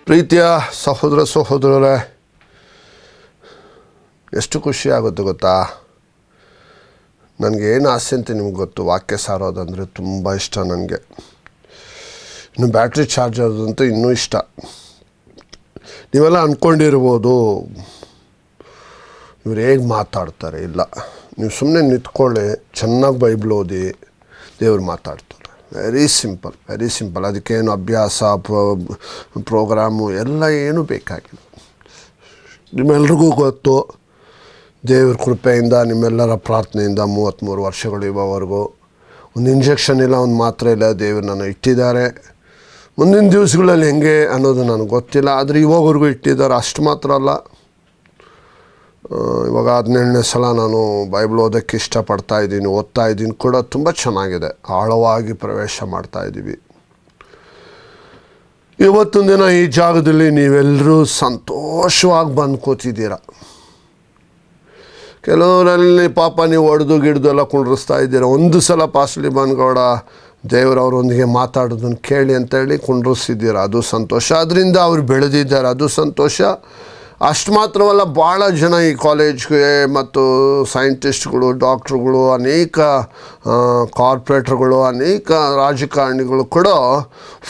ಪ್ರೀತಿಯ ಸಹೋದರ ಸಹೋದರರೇ, ಎಷ್ಟು ಖುಷಿ ಆಗುತ್ತೆ ಗೊತ್ತಾ? ನನಗೇನು ಆಸೆ ಅಂತ ನಿಮ್ಗೆ ಗೊತ್ತು. ವಾಕ್ಯ ಸಾರೋದಂದರೆ ತುಂಬ ಇಷ್ಟ ನನಗೆ. ಇನ್ನು ಬ್ಯಾಟ್ರಿ ಚಾರ್ಜ್ ಆಗೋದಂತೂ ಇನ್ನೂ ಇಷ್ಟ. ನೀವೆಲ್ಲ ಅಂದ್ಕೊಂಡಿರ್ಬೋದು ಇವ್ರು ಹೇಗೆ ಮಾತಾಡ್ತಾರೆ. ಇಲ್ಲ, ನೀವು ಸುಮ್ಮನೆ ನಿಂತ್ಕೊಳ್ಳಿ, ಚೆನ್ನಾಗಿ ಬೈಬಲ್ ಓದಿ, ದೇವ್ರು ಮಾತಾಡ್ತಾರೆ. Very simple. ಅದಕ್ಕೇನು ಅಭ್ಯಾಸ ಪ್ರೋಗ್ರಾಮು ಎಲ್ಲ ಏನೂ ಬೇಕಾಗಿಲ್ಲ. ನಿಮ್ಮೆಲ್ರಿಗೂ ಗೊತ್ತು, ದೇವ್ರ ಕೃಪೆಯಿಂದ, ನಿಮ್ಮೆಲ್ಲರ ಪ್ರಾರ್ಥನೆಯಿಂದ 33 ವರ್ಷಗಳು ಇರೋವರೆಗೂ ಒಂದು ಇಂಜೆಕ್ಷನ್ ಇಲ್ಲ, ಒಂದು ಮಾತ್ರೆ ಇಲ್ಲ, ದೇವರು ನನ್ನ ಇಟ್ಟಿದ್ದಾರೆ. ಮುಂದಿನ ದಿವಸಗಳಲ್ಲಿ ಹೆಂಗೆ ಅನ್ನೋದು ನನಗೆ ಗೊತ್ತಿಲ್ಲ, ಆದರೆ ಇವಾಗವರೆಗೂ ಇಟ್ಟಿದ್ದಾರೆ. ಅಷ್ಟು ಮಾತ್ರ ಅಲ್ಲ, ಇವಾಗ 17ನೇ ಸಲ ನಾನು ಬೈಬಲ್ ಓದೋಕ್ಕೆ ಇಷ್ಟಪಡ್ತಾಯಿದ್ದೀನಿ, ಓದ್ತಾಯಿದ್ದೀನಿ ಕೂಡ. ತುಂಬ ಚೆನ್ನಾಗಿದೆ, ಆಳವಾಗಿ ಪ್ರವೇಶ ಮಾಡ್ತಾಯಿದ್ದೀವಿ. ಇವತ್ತೊಂದು ದಿನ ಈ ಜಾಗದಲ್ಲಿ ನೀವೆಲ್ಲರೂ ಸಂತೋಷವಾಗಿ ಬಂದು ಕೂತಿದ್ದೀರ. ಕೆಲವರಲ್ಲಿ ಪಾಪ ನೀವು ಹೊಡೆದು ಗಿಡ್ದು ಎಲ್ಲ ಕುಂಡ್ರಿಸ್ತಾ ಇದ್ದೀರ. ಒಂದು ಸಲ ಪಾಸ್ಲಿ ಬನ್ಗೌಡ ದೇವರವರೊಂದಿಗೆ ಮಾತಾಡೋದನ್ನು ಕೇಳಿ ಅಂತೇಳಿ ಕುಂಡ್ರಿಸಿದ್ದೀರ, ಅದು ಸಂತೋಷ. ಅದರಿಂದ ಅವ್ರು ಬೆಳೆದಿದ್ದಾರೆ, ಅದು ಸಂತೋಷ. ಅಷ್ಟು ಮಾತ್ರವಲ್ಲ, ಭಾಳ ಜನ ಈ ಕಾಲೇಜ್ಗೆ ಮತ್ತು ಸೈಂಟಿಸ್ಟ್ಗಳು, ಡಾಕ್ಟ್ರುಗಳು, ಅನೇಕ ಕಾರ್ಪೊರೇಟ್ರುಗಳು, ಅನೇಕ ರಾಜಕಾರಣಿಗಳು ಕೂಡ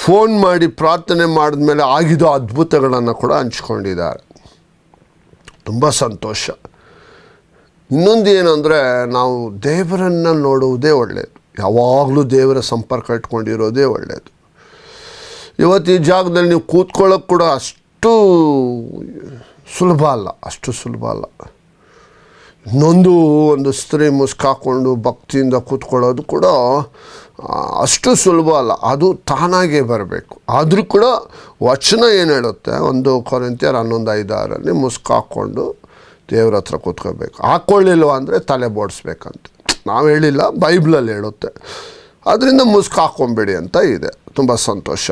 ಫೋನ್ ಮಾಡಿ ಪ್ರಾರ್ಥನೆ ಮಾಡಿದ್ಮೇಲೆ ಆಗಿದ್ದ ಅದ್ಭುತಗಳನ್ನು ಕೂಡ ಹಂಚ್ಕೊಂಡಿದ್ದಾರೆ. ತುಂಬ ಸಂತೋಷ. ಇನ್ನೊಂದು ಏನಂದರೆ, ನಾವು ದೇವರನ್ನು ನೋಡುವುದೇ ಒಳ್ಳೆಯದು. ಯಾವಾಗಲೂ ದೇವರ ಸಂಪರ್ಕ ಇಟ್ಕೊಂಡಿರೋದೇ ಒಳ್ಳೆಯದು. ಇವತ್ತು ಈ ಜಾಗದಲ್ಲಿ ನೀವು ಕೂತ್ಕೊಳ್ಳೋಕೆ ಕೂಡ ಅಷ್ಟು ಸುಲಭ ಅಲ್ಲ. ಒಂದು ಸ್ತ್ರೀ ಮುಸ್ಕಾಕೊಂಡು ಭಕ್ತಿಯಿಂದ ಕೂತ್ಕೊಳ್ಳೋದು ಕೂಡ ಅಷ್ಟು ಸುಲಭ ಅಲ್ಲ. ಅದು ತಾನಾಗೇ ಬರಬೇಕು. ಆದರೂ ಕೂಡ ವಚನ ಏನು ಹೇಳುತ್ತೆ, 1 ಕೊರಿಂಥಿಯರ್ 11:5 ಮುಸ್ಕಾಕೊಂಡು ದೇವ್ರ ಹತ್ರ ಕೂತ್ಕೋಬೇಕು. ಹಾಕ್ಕೊಳ್ಳಿಲ್ವ ಅಂದರೆ ತಲೆ ಬೋಡಿಸ್ಬೇಕಂತ ನಾವು ಹೇಳಿಲ್ಲ, ಬೈಬಲಲ್ಲಿ ಹೇಳುತ್ತೆ. ಅದರಿಂದ ಹಾಕ್ಕೊಂಬೇಡಿ ಅಂತ ಇದೆ. ತುಂಬ ಸಂತೋಷ.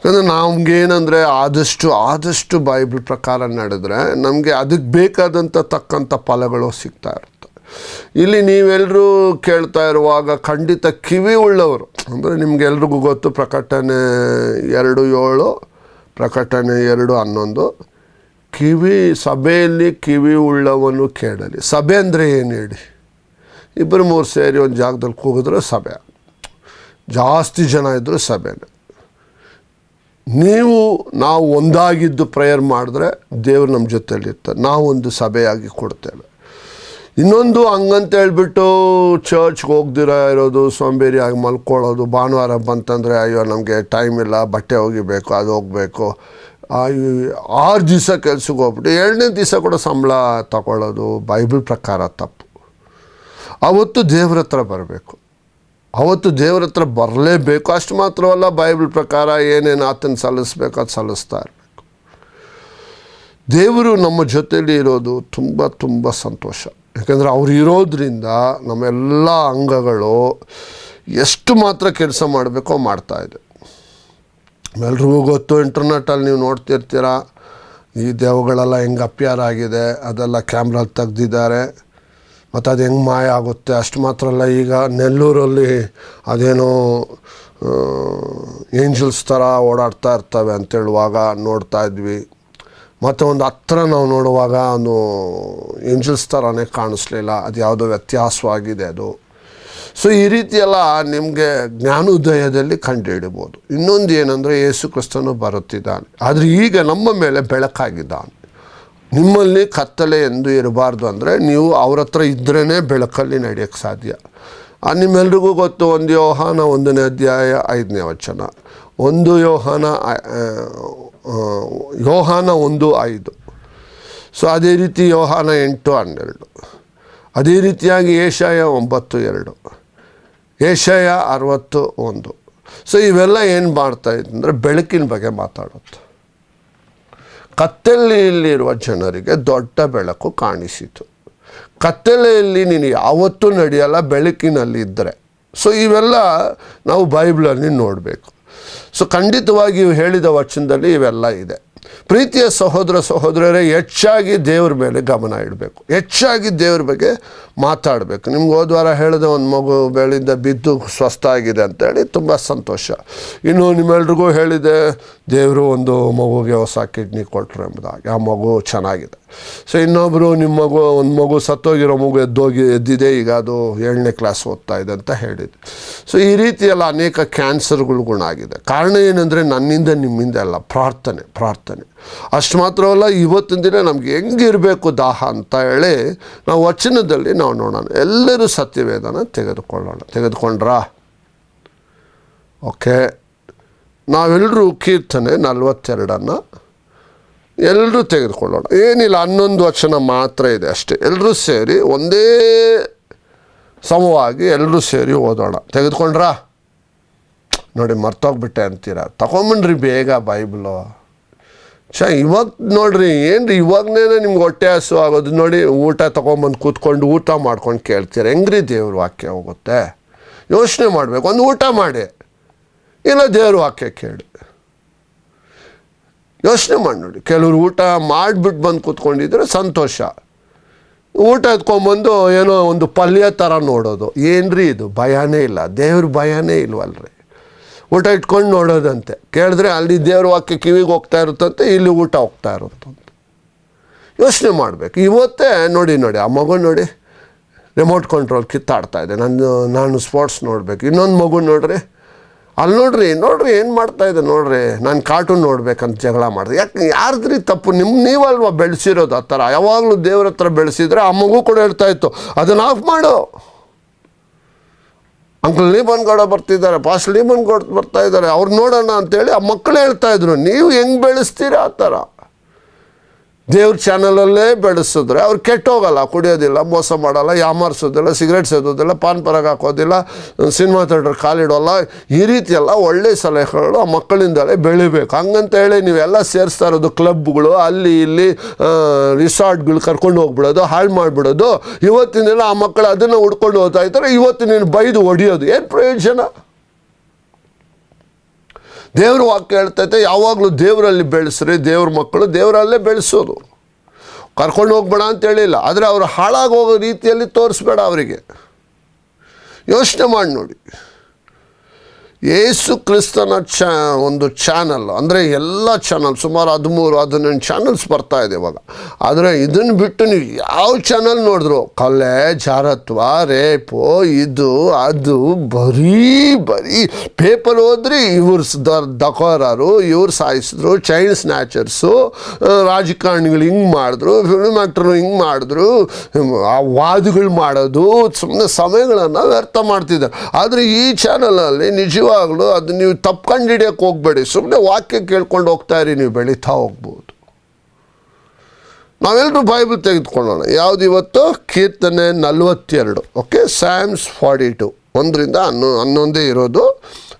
ಯಾಕಂದರೆ ನಮಗೇನಂದರೆ ಆದಷ್ಟು ಬೈಬಲ್ ಪ್ರಕಾರ ನಡೆದ್ರೆ ನಮಗೆ ಅದಕ್ಕೆ ಬೇಕಾದಂಥ ತಕ್ಕಂಥ ಫಲಗಳು ಸಿಗ್ತಾ ಇರುತ್ತೆ. ಇಲ್ಲಿ ನೀವೆಲ್ಲರೂ ಕೇಳ್ತಾ ಇರುವಾಗ ಖಂಡಿತ ಕಿವಿ ಉಳ್ಳವರು, ಅಂದರೆ ನಿಮಗೆಲ್ರಿಗೂ ಗೊತ್ತು, ಪ್ರಕಟಣೆ 2:7, ಪ್ರಕಟಣೆ 2:11, ಸಭೆಯಲ್ಲಿ ಕಿವಿ ಉಳ್ಳವನು ಕೇಳಲಿ. ಸಭೆ ಅಂದರೆ ಏನು ಹೇಳಿ? 2-3 ಸೇರಿ ಒಂದು ಜಾಗದಲ್ಲಿ ಕೂಗಿದ್ರೆ ಸಭೆ, ಜಾಸ್ತಿ ಜನ ಇದ್ದರೂ ಸಭೆನೇ. ನಾವು ಒಂದಾಗಿದ್ದು ಪ್ರೇಯರ್ ಮಾಡಿದ್ರೆ ದೇವರು ನಮ್ಮ ಜೊತೆಯಲ್ಲಿರ್ತಾರೆ. ನಾವು ಒಂದು ಸಭೆಯಾಗಿ ಕೊಡ್ತೇವೆ. ಇನ್ನೊಂದು ಹಂಗಂತ ಹೇಳ್ಬಿಟ್ಟು ಚರ್ಚ್ಗೆ ಹೋಗ್ದಿರ ಇರೋದು, ಸೋಂಬೇರಿಯಾಗಿ ಮಲ್ಕೊಳ್ಳೋದು, ಭಾನುವಾರ ಬಂತಂದರೆ ಅಯ್ಯೋ ನಮಗೆ ಟೈಮ್ ಇಲ್ಲ, ಬಟ್ಟೆ ಒಗಿಬೇಕು, ಅದು ಹೋಗಬೇಕು, 6 ದಿವಸ ಕೆಲ್ಸಕ್ಕೆ ಹೋಗ್ಬಿಟ್ಟು 7ನೇ ದಿವಸ ಕೂಡ ಸಂಬಳ ತಗೊಳ್ಳೋದು ಬೈಬಲ್ ಪ್ರಕಾರ ತಪ್ಪು. ಅವತ್ತು ದೇವ್ರ ಹತ್ರ ಬರಬೇಕು, ಅವತ್ತು ದೇವ್ರ ಹತ್ರ ಬರಲೇಬೇಕು. ಅಷ್ಟು ಮಾತ್ರವಲ್ಲ, ಬೈಬಲ್ ಪ್ರಕಾರ ಏನೇನು ಆತನ ಸಲ್ಲಿಸ್ಬೇಕು ಅದು ಸಲ್ಲಿಸ್ತಾ ಇರಬೇಕು. ದೇವರು ನಮ್ಮ ಜೊತೆಯಲ್ಲಿ ಇರೋದು ತುಂಬ ಸಂತೋಷ. ಯಾಕೆಂದರೆ ಅವ್ರು ಇರೋದ್ರಿಂದ ನಮ್ಮೆಲ್ಲ ಅಂಗಗಳು ಎಷ್ಟು ಮಾತ್ರ ಕೆಲಸ ಮಾಡಬೇಕೋ ಮಾಡ್ತಾಯಿದೆ. ಎಲ್ರಿಗೂ ಗೊತ್ತು, ಇಂಟರ್ನೆಟ್ಟಲ್ಲಿ ನೀವು ನೋಡ್ತಿರ್ತೀರ, ಈ ದೇವಗಳೆಲ್ಲ ಹೆಂಗೆ ಅಪ್ಯಾರ ಆಗಿದೆ, ಅದೆಲ್ಲ ಕ್ಯಾಮ್ರಲ್ಲಿ ತೆಗ್ದಿದ್ದಾರೆ. ಮತ್ತು ಅದು ಹೆಂಗೆ ಮಾಯ ಆಗುತ್ತೆ. ಅಷ್ಟು ಮಾತ್ರ ಅಲ್ಲ, ಈಗ ನೆಲ್ಲೂರಲ್ಲಿ ಅದೇನೋ ಏಂಜಲ್ಸ್ ಥರ ಓಡಾಡ್ತಾ ಇರ್ತವೆ ಅಂತೇಳುವಾಗ ನೋಡ್ತಾ ಇದ್ವಿ. ಮತ್ತು ಒಂದು ಹತ್ರ ನಾವು ನೋಡುವಾಗ ಒಂದು ಏಂಜಲ್ಸ್ ಥರನೇ ಕಾಣಿಸ್ಲಿಲ್ಲ, ಅದು ಯಾವುದೋ ವ್ಯತ್ಯಾಸವಾಗಿದೆ ಅದು. ಸೊ ಈ ರೀತಿಯೆಲ್ಲ ನಿಮಗೆ ಜ್ಞಾನೋದಯದಲ್ಲಿ ಕಂಡುಹಿಡಿಬೋದು. ಇನ್ನೊಂದು ಏನಂದರೆ, ಯೇಸು ಕ್ರಿಸ್ತನು ಬರುತ್ತಿದ್ದಾನೆ, ಆದರೆ ಈಗ ನಮ್ಮ ಮೇಲೆ ಬೆಳಕಾಗಿದ್ದಾನೆ. ನಿಮ್ಮಲ್ಲಿ ಕತ್ತಲೆ ಎಂದು ಇರಬಾರ್ದು. ಅಂದರೆ ನೀವು ಅವ್ರ ಹತ್ರ ಇದ್ರೇ ಬೆಳಕಲ್ಲಿ ನಡೆಯೋಕ್ಕೆ ಸಾಧ್ಯ. ನಿಮ್ಮೆಲ್ರಿಗೂ ಗೊತ್ತು, 1 ಯೋಹಾನ 1ನೇ ಅಧ್ಯಾಯ 5ನೇ ವಚನ, 1 ಯೋಹಾನ 1:5. ಸೊ ಅದೇ ರೀತಿ ಯೋಹಾನ 8:12, ಅದೇ ರೀತಿಯಾಗಿ ಯೆಶಾಯ 9:2, ಯೆಶಾಯ 61. ಸೊ ಇವೆಲ್ಲ ಏನು ಮಾಡ್ತಾಯಿತ್ತು ಅಂದರೆ, ಬೆಳಕಿನ ಬಗ್ಗೆ ಮಾತಾಡುತ್ತೆ. ಕತ್ತಲೆಯಲ್ಲಿರುವ ಜನರಿಗೆ ದೊಡ್ಡ ಬೆಳಕು ಕಾಣಿಸಿತು. ಕತ್ತಲೆಯಲ್ಲಿ ನೀನು ಯಾವತ್ತೂ ನಡೆಯಲ್ಲ, ಬೆಳಕಿನಲ್ಲಿ ಇದ್ದರೆ. ಸೊ ಇವೆಲ್ಲ ನಾವು ಬೈಬಲಲ್ಲಿ ನೋಡಬೇಕು. ಸೊ ಖಂಡಿತವಾಗಿ ಹೇಳಿದ ವಚನದಲ್ಲಿ ಇವೆಲ್ಲ ಇದೆ. ಪ್ರೀತಿಯ ಸಹೋದರರೇ, ಹೆಚ್ಚಾಗಿ ದೇವ್ರ ಮೇಲೆ ಗಮನ ಇಡಬೇಕು, ಹೆಚ್ಚಾಗಿ ದೇವ್ರ ಬಗ್ಗೆ ಮಾತಾಡಬೇಕು. ನಿಮ್ಗೆ ಹೋದ್ವಾರ ಹೇಳಿದೆ ಒಂದು ಮಗು ಬೆಳಿಂದ ಬಿದ್ದು ಸ್ವಸ್ಥ ಆಗಿದೆ ಅಂತೇಳಿ, ತುಂಬ ಸಂತೋಷ. ಇನ್ನು ನಿಮ್ಮೆಲ್ರಿಗೂ ಹೇಳಿದೆ ದೇವರು ಒಂದು ಮಗುಗೆ ಹೊಸ ಕಿಡ್ನಿ ಕೊಟ್ಟರು ಎಂಬುದಾಗಿ, ಆ ಮಗು ಚೆನ್ನಾಗಿದೆ. ಸೊ ಇನ್ನೊಬ್ಬರು ನಿಮ್ಮ ಒಂದು ಮಗು ಸತ್ತೋಗಿರೋ ಮಗು ಎದ್ದಿದೆ, ಈಗ ಅದು 7ನೇ ಕ್ಲಾಸ್ ಓದ್ತಾ ಇದೆ ಅಂತ ಹೇಳಿದೆ. ಸೊ ಈ ರೀತಿಯೆಲ್ಲ ಅನೇಕ ಕ್ಯಾನ್ಸರ್ಗಳು ಗುಣ ಆಗಿದೆ. ಕಾರಣ ಏನಂದರೆ ನನ್ನಿಂದ ನಿಮ್ಮಿಂದ ಅಲ್ಲ, ಪ್ರಾರ್ಥನೆ. ಅಷ್ಟು ಮಾತ್ರವಲ್ಲ, ಇವತ್ತಿನ ದಿನ ನಮ್ಗೆ ಹೆಂಗಿರಬೇಕು ದಾಹ ಅಂತ ಹೇಳಿ ನಾವು ವಚನದಲ್ಲಿ ನಾವು ನೋಡೋಣ. ಎಲ್ಲರೂ ಸತ್ಯವೇದನ ತೆಗೆದುಕೊಂಡ್ರಾ? ಓಕೆ, ನಾವೆಲ್ಲರೂ ಕೀರ್ತನೆ 42 ಎಲ್ಲರೂ ತೆಗೆದುಕೊಳ್ಳೋಣ. ಏನಿಲ್ಲ, 11 ವಚನ ಮಾತ್ರ ಇದೆ ಅಷ್ಟೇ. ಎಲ್ಲರೂ ಸೇರಿ ಒಂದೇ ಸಮವಾಗಿ ಎಲ್ಲರೂ ಸೇರಿ ಓದೋಣ. ತೆಗೆದುಕೊಂಡ್ರಾ? ನೋಡಿ, ಮರ್ತೋಗ್ಬಿಟ್ಟೆ ಅಂತೀರ, ತಗೊಂಬನ್ರಿ ಬೇಗ ಬೈಬಲು. ಇವಾಗ ನೋಡ್ರಿ, ಏನ್ರಿ ಇವಾಗನೇ ನಿಮ್ಗೆ ಹೊಟ್ಟೆ ಹಸು ಆಗೋದು ನೋಡಿ. ಊಟ ತೊಗೊಂಬಂದು ಕೂತ್ಕೊಂಡು ಊಟ ಮಾಡ್ಕೊಂಡು ಕೇಳ್ತೀರ, ಹೆಂಗ್ರಿ ದೇವ್ರ ವಾಕ್ಯ ಹೋಗುತ್ತೆ? ಯೋಚನೆ ಮಾಡಬೇಕು. ಒಂದು ಊಟ ಮಾಡಿ, ಇಲ್ಲ ದೇವ್ರ ವಾಕ್ಯ ಕೇಳಿ. ಯೋಚನೆ ಮಾಡಿ ನೋಡಿ. ಕೆಲವರು ಊಟ ಮಾಡಿಬಿಟ್ಟು ಬಂದು ಕೂತ್ಕೊಂಡಿದ್ರೆ ಸಂತೋಷ, ಊಟ ಎತ್ಕೊಂಬಂದು ಏನೋ ಒಂದು ಪಲ್ಯ ಥರ ನೋಡೋದು. ಏನ್ರಿ ಇದು? ಭಯನೇ ಇಲ್ಲ, ದೇವ್ರ ಭಯನೇ ಇಲ್ವಲ್ರಿ. ಊಟ ಇಟ್ಕೊಂಡು ನೋಡೋದಂತೆ. ಕೇಳಿದ್ರೆ ಅಲ್ಲಿ ದೇವ್ರ ವಾಕ್ಯ ಕಿವಿಗೆ ಹೋಗ್ತಾ ಇರುತ್ತಂತೆ, ಇಲ್ಲಿ ಊಟ ಹೋಗ್ತಾ ಇರುತ್ತಂತೆ. ಯೋಚನೆ ಮಾಡಬೇಕು. ಇವತ್ತೇ ನೋಡಿ ಆ ಮಗು ನೋಡಿ, ರಿಮೋಟ್ ಕಂಟ್ರೋಲ್ ಕಿತ್ತಾಡ್ತಾ ಇದೆ. ನಾನು ಸ್ಪೋರ್ಟ್ಸ್ ನೋಡಬೇಕು. ಇನ್ನೊಂದು ಮಗು ನೋಡ್ರಿ, ಅಲ್ಲಿ ನೋಡ್ರಿ ಏನು ಮಾಡ್ತಾಯಿದೆ ನೋಡ್ರಿ, ನಾನು ಕಾರ್ಟೂನ್ ನೋಡ್ಬೇಕಂತ ಜಗಳ ಮಾಡಿದೆ. ಯಾಕೆ? ಯಾರ್ದ್ರಿ ತಪ್ಪು? ನೀವಲ್ವ ಬೆಳೆಸಿರೋದು ಆ ಥರ. ಯಾವಾಗಲೂ ದೇವ್ರ ಹತ್ರ ಬೆಳೆಸಿದ್ರೆ ಆ ಮಗು ಕೂಡ ಹೇಳ್ತಾಯಿತ್ತು, ಅದನ್ನು ಆಫ್ ಮಾಡು. ಅಂಕಲ್ ಲೀಮನ್ ಗೌಡ ಬರ್ತಿದ್ದಾರೆ, ಪಾಸ್ ಲೀಮನ್ ಗೌಡ ಬರ್ತಾ ಇದ್ದಾರೆ, ಅವ್ರು ನೋಡೋಣ ಅಂತೇಳಿ ಆ ಮಕ್ಕಳು ಹೇಳ್ತಾಯಿದ್ರು. ನೀವು ಹೆಂಗೆ ಬೆಳೆಸ್ತೀರಾ ಆ ಥರ? ದೇವ್ರ ಚಾನಲಲ್ಲೇ ಬೆಳೆಸಿದ್ರೆ ಅವ್ರು ಕೆಟ್ಟೋಗಲ್ಲ, ಕುಡಿಯೋದಿಲ್ಲ, ಮೋಸ ಮಾಡಲ್ಲ, ಯಾಮಾರಿಸೋದಿಲ್ಲ, ಸಿಗರೇಟ್ ಸೇದೋದಿಲ್ಲ, ಪಾನ್ ಪರಾಗ ಹಾಕೋದಿಲ್ಲ, ಸಿನಿಮಾ ಥಿಯೇಟರ್ ಕಾಲಿಡೋಲ್ಲ. ಈ ರೀತಿಯೆಲ್ಲ ಒಳ್ಳೆಯ ಸಲಹೆಗಳು ಆ ಮಕ್ಕಳಿಂದಲೇ ಬೆಳಿಬೇಕು. ಹಂಗಂತ ಹೇಳಿ ನೀವೆಲ್ಲ ಸೇರಿಸ್ತಾ ಇರೋದು ಕ್ಲಬ್ಗಳು, ಅಲ್ಲಿ ಇಲ್ಲಿ ರಿಸಾರ್ಟ್ಗಳು ಕರ್ಕೊಂಡು ಹೋಗ್ಬಿಡೋದು, ಹಾಳು ಮಾಡಿಬಿಡೋದು. ಇವತ್ತಿನ ದಿನ ಆ ಮಕ್ಕಳು ಅದನ್ನು ಹುಡ್ಕೊಂಡು ಹೋಗ್ತಾ ಇರ್ತಾರೆ. ಇವತ್ತಿನ ಬೈದು ಹೊಡಿಯೋದು ಏನು ಪ್ರಯೋಜನ? ದೇವ್ರ ವಾಕ್ಯ ಹೇಳ್ತೈತೆ, ಯಾವಾಗಲೂ ದೇವರಲ್ಲಿ ಬೆಳೆಸ್ರಿ. ದೇವ್ರ ಮಕ್ಕಳು ದೇವರಲ್ಲೇ ಬೆಳೆಸೋದು. ಕರ್ಕೊಂಡು ಹೋಗ್ಬೇಡ ಅಂತ ಹೇಳಿಲ್ಲ, ಆದರೆ ಅವರು ಹಾಳಾಗೋಗೋ ರೀತಿಯಲ್ಲಿ ತೋರಿಸ್ಬೇಡ ಅವರಿಗೆ. ಯೋಚನೆ ಮಾಡಿ ನೋಡಿ. ಯೇಸು ಕ್ರಿಸ್ತನ ಒಂದು ಚಾನಲ್ ಅಂದರೆ ಎಲ್ಲ ಚಾನಲ್, ಸುಮಾರು 13-14 ಚಾನಲ್ಸ್ ಬರ್ತಾ ಇದೆ ಇವಾಗ. ಆದರೆ ಇದನ್ನು ಬಿಟ್ಟು ನೀವು ಯಾವ ಚಾನಲ್ ನೋಡಿದ್ರು ಕೊಲೆ, ಜಾರತ್ವ, ರೇಪು, ಇದು ಅದು, ಬರೀ ಪೇಪರ್ ಹೋದ್ರಿ ಇವ್ರು ದಕೋರರು, ಇವ್ರು ಸಾಯಿಸಿದ್ರು, ಚೈಲ್ಡ್ ಸ್ನ್ಯಾಚರ್ಸು, ರಾಜಕಾರಣಿಗಳು ಹಿಂಗೆ ಮಾಡಿದ್ರು, ಫಿಲ್ಮ್ ಆ್ಯಕ್ಟ್ರು ಹಿಂಗೆ ಮಾಡಿದ್ರು, ಆ ವಾದಗಳು ಮಾಡೋದು, ಸುಮ್ಮನೆ ಸಮಯಗಳನ್ನು ವ್ಯರ್ಥ ಮಾಡ್ತಿದ್ದಾರೆ. ಆದರೆ ಈ ಚಾನಲಲ್ಲಿ ನಿಜವಾಗ್ಲೂ ಅದು ನೀವು ತಪ್ಕೊಂಡು ಹಿಡಿಯೋಕ್ಕೆ ಹೋಗಬೇಡಿ. ಸುಮ್ಮನೆ ವಾಕ್ಯ ಕೇಳ್ಕೊಂಡು ಹೋಗ್ತಾ ಇರಿ, ನೀವು ಬೆಳೀತಾ ಹೋಗ್ಬೋದು. ನಾವೆಲ್ಲರೂ ಬೈಬಲ್ ತೆಗೆದುಕೊಳ್ಳೋಣ. ಯಾವುದು ಇವತ್ತು? ಕೀರ್ತನೆ 42. ಓಕೆ, ಸ್ಯಾಮ್ಸ್ 42 1ರಿಂದ 11 ಇರೋದು.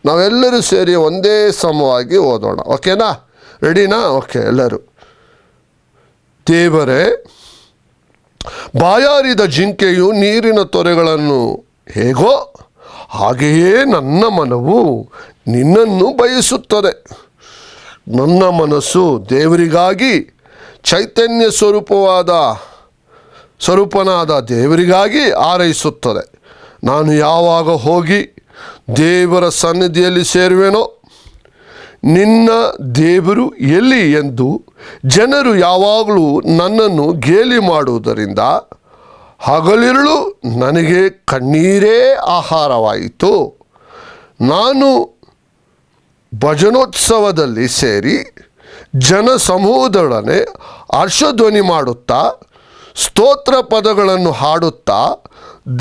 ನಾವೆಲ್ಲರೂ ಸೇರಿ ಒಂದೇ ಸಮವಾಗಿ ಓದೋಣ. ಓಕೆನಾ? ರೆಡಿನಾ? ಓಕೆ, ಎಲ್ಲರೂ. ದೇವರೇ, ಬಾಯಾರಿದ ಜಿಂಕೆಯು ನೀರಿನ ತೊರೆಗಳನ್ನು ಹೇಗೋ ಹಾಗೆಯೇ ನನ್ನ ಮನವು ನಿನ್ನನ್ನು ಬಯಸುತ್ತದೆ. ನನ್ನ ಮನಸ್ಸು ದೇವರಿಗಾಗಿ, ಚೈತನ್ಯ ಸ್ವರೂಪನಾದ ದೇವರಿಗಾಗಿ ಹಾರೈಸುತ್ತದೆ. ನಾನು ಯಾವಾಗ ಹೋಗಿ ದೇವರ ಸನ್ನಿಧಿಯಲ್ಲಿ ಸೇರುವೆನೋ, ನಿನ್ನ ದೇವರು ಎಲ್ಲಿ ಎಂದು ಜನರು ಯಾವಾಗಲೂ ನನ್ನನ್ನು ಗೇಲಿ ಮಾಡುವುದರಿಂದ ಹಗಲಿರುಳು ನನಗೆ ಕಣ್ಣೀರೇ ಆಹಾರವಾಯಿತು. ನಾನು ಭಜನೋತ್ಸವದಲ್ಲಿ ಸೇರಿ ಜನಸಮೂಹದೊಡನೆ ಹರ್ಷಧ್ವನಿ ಮಾಡುತ್ತಾ, ಸ್ತೋತ್ರ ಪದಗಳನ್ನು ಹಾಡುತ್ತಾ